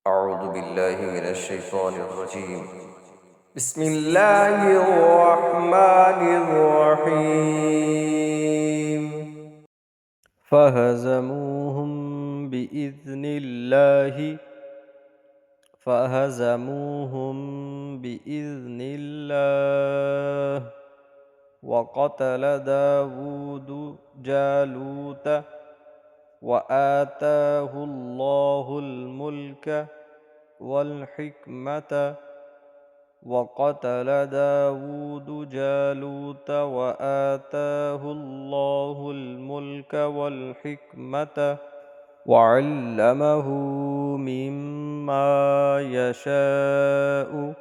أعوذ بالله من الشيطان الرجيم. بسم الله الرحمن الرحيم. فهزموهم بإذن الله فهزموهم بإذن الله وقتل داود جالوت وآتاه الله الملك والحكمة وقتل داود جالوت وآتاه الله الملك والحكمة وعلمه مما يشاء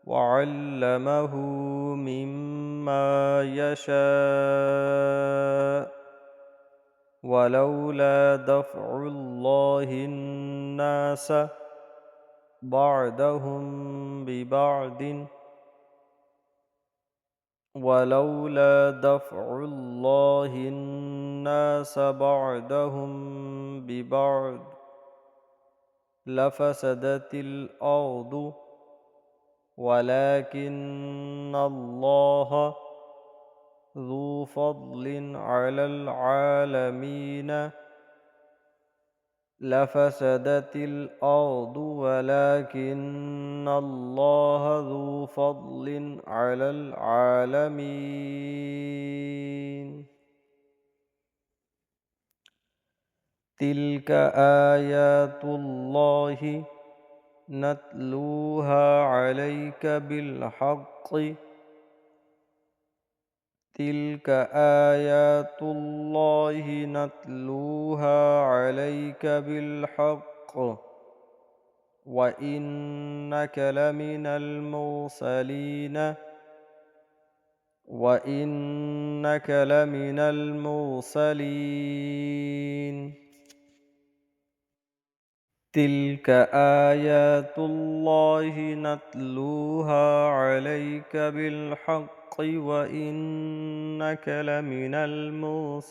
وعلمه مما يشاء ولولا دفع الله الناس بعدهم ببعض ولولا دفع الله الناس بعدهم ببعض لفسدت الأرض ولكن الله ذو فضل على العالمين لفسدت الأرض ولكن الله ذو فضل على العالمين. تلك آيات الله نتلوها عليك بالحق تلك آيات الله نتلوها عليك بالحق وإنك لمن المرسلين تلك آيات الله نتلوها عليك بالحق وإنك لمن المرسلين.